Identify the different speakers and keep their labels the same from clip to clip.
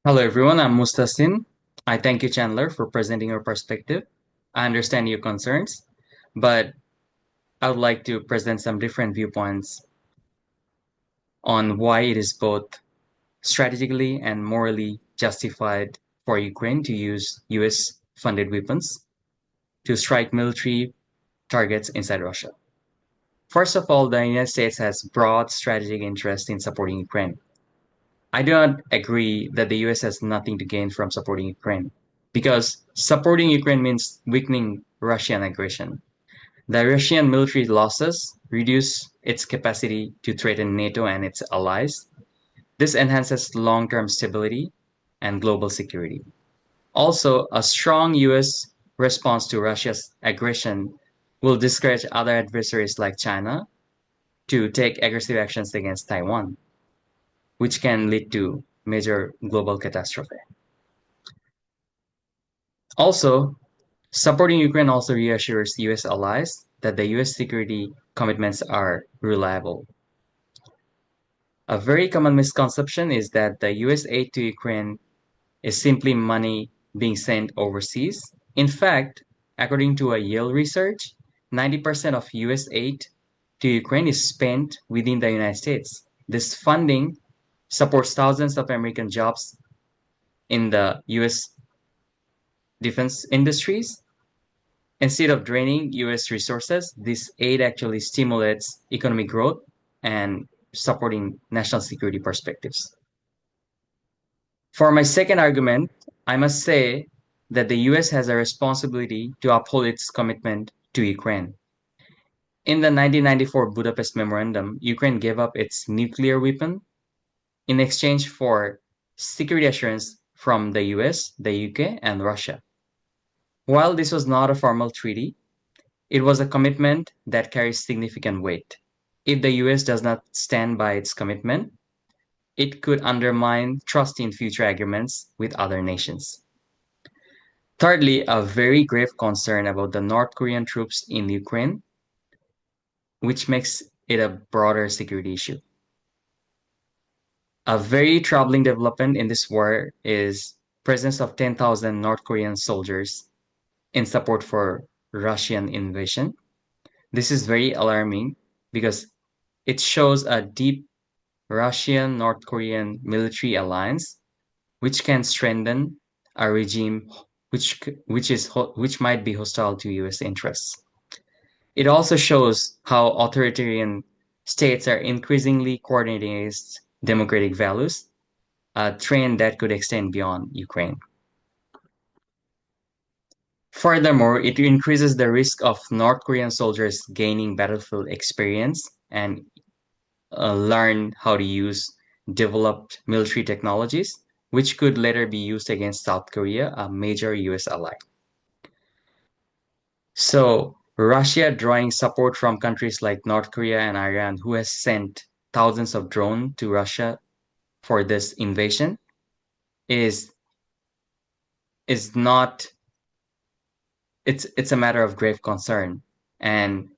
Speaker 1: Hello everyone, I'm Mustasin. I thank you, Chandler, for presenting your perspective. I understand your concerns, but I would like to present some different viewpoints on why it is both strategically and morally justified for Ukraine to use US funded weapons to strike military targets inside Russia. First of all, the United States has broad strategic interest in supporting Ukraine. I do not agree that the US has nothing to gain from supporting Ukraine because supporting Ukraine means weakening Russian aggression. The Russian military losses reduce its capacity to threaten NATO and its allies. This enhances long term stability and global security. Also, a strong US response to Russia's aggression will discourage other adversaries like China to take aggressive actions against Taiwan, which can lead to major global catastrophe. Also, supporting Ukraine also reassures US allies that the US security commitments are reliable. A very common misconception is that the US aid to Ukraine is simply money being sent overseas. In fact, according to a Yale research, 90% of US aid to Ukraine is spent within the United States. This funding supports thousands of American jobs in the US defense industries. Instead of draining US resources, this aid actually stimulates economic growth and supporting national security perspectives. For my second argument, I must say that the US has a responsibility to uphold its commitment to Ukraine. In the 1994 Budapest Memorandum, Ukraine gave up its nuclear weapon in exchange for security assurance from the US, the UK, and Russia. While this was not a formal treaty, it was a commitment that carries significant weight. If the US does not stand by its commitment, it could undermine trust in future agreements with other nations. Thirdly, a very grave concern about the North Korean troops in Ukraine, which makes it a broader security issue. A very troubling development in this war is presence of 10,000 North Korean soldiers in support for Russian invasion. This is very alarming because it shows a deep Russian-North Korean military alliance, which can strengthen a regime which might be hostile to U.S. interests. It also shows how authoritarian states are increasingly coordinating against democratic values, a trend that could extend beyond Ukraine. Furthermore, it increases the risk of North Korean soldiers gaining battlefield experience and learn how to use developed military technologies, which could later be used against South Korea, a major US ally. So, Russia drawing support from countries like North Korea and Iran, who has sent thousands of drones to Russia for this invasion, is is not it's a matter of grave concern, and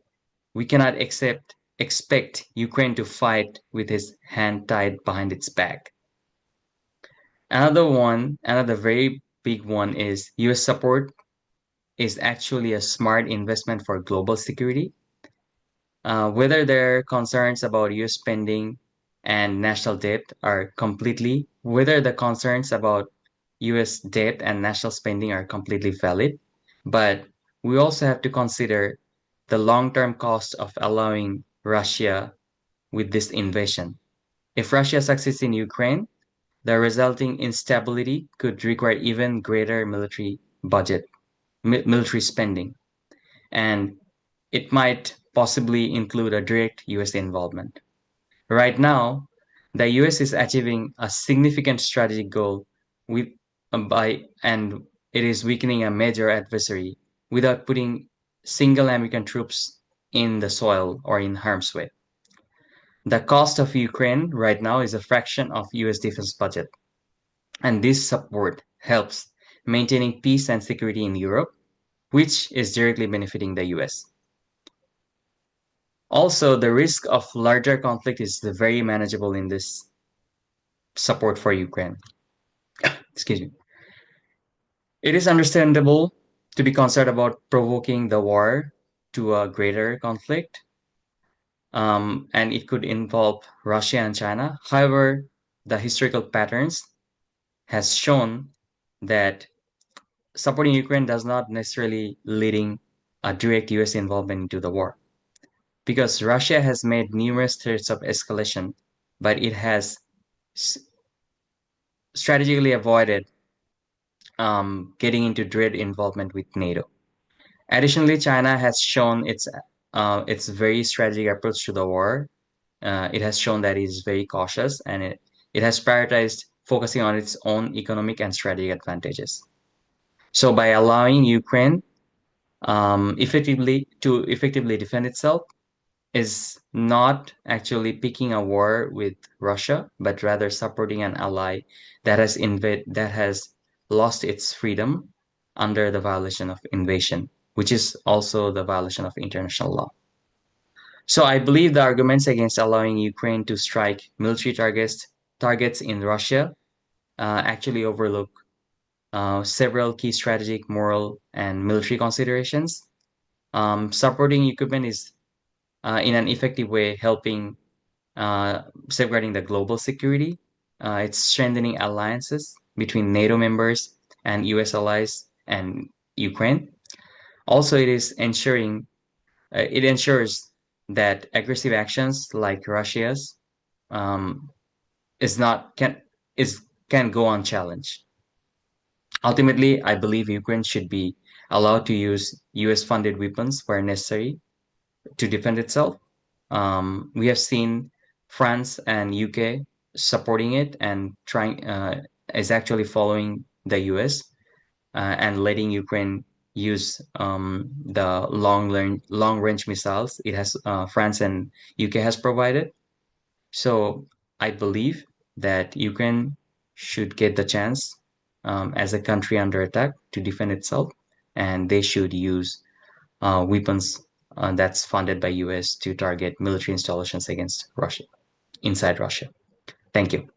Speaker 1: we cannot expect Ukraine to fight with his hand tied behind its back. Another very big one is US support is actually a smart investment for global security. Whether their concerns about US spending and national debt are completely, whether the concerns about US debt and national spending are completely valid, but we also have to consider the long-term cost of allowing Russia with this invasion. If Russia succeeds in Ukraine, the resulting instability could require even greater military spending, and it might possibly include a direct US involvement. Right now, the US is achieving a significant strategic goal with by and it is weakening a major adversary without putting single American troops in the soil or in harm's way. The cost of Ukraine right now is a fraction of US defense budget, and this support helps maintaining peace and security in Europe, which is directly benefiting the US. Also, the risk of larger conflict is very manageable in this support for Ukraine. Excuse me. It is understandable to be concerned about provoking the war to a greater conflict, and it could involve Russia and China. However, the historical patterns has shown that supporting Ukraine does not necessarily leading a direct US involvement into the war, because Russia has made numerous threats of escalation, but it has strategically avoided getting into direct involvement with NATO. Additionally, China has shown its very strategic approach to the war. It has shown that it is very cautious, and it has prioritized focusing on its own economic and strategic advantages. So by allowing Ukraine effectively defend itself is not actually picking a war with Russia, but rather supporting an ally that has lost its freedom under the violation of invasion, which is also the violation of international law. So I believe the arguments against allowing Ukraine to strike military targets in Russia actually overlook several key strategic, moral, and military considerations. Supporting Ukraine is in an effective way helping safeguarding the global security. It's strengthening alliances between NATO members and US allies and Ukraine. Also, it ensures that aggressive actions like Russia's um, is not can go unchallenged. Ultimately, I believe Ukraine should be allowed to use US funded weapons where necessary to defend itself. We have seen France and UK supporting it and trying is actually following the US and letting Ukraine use the long range missiles it has France and UK has provided. So I believe that Ukraine should get the chance as a country under attack to defend itself, and they should use weapons that's funded by US to target military installations against Russia inside Russia. Thank you.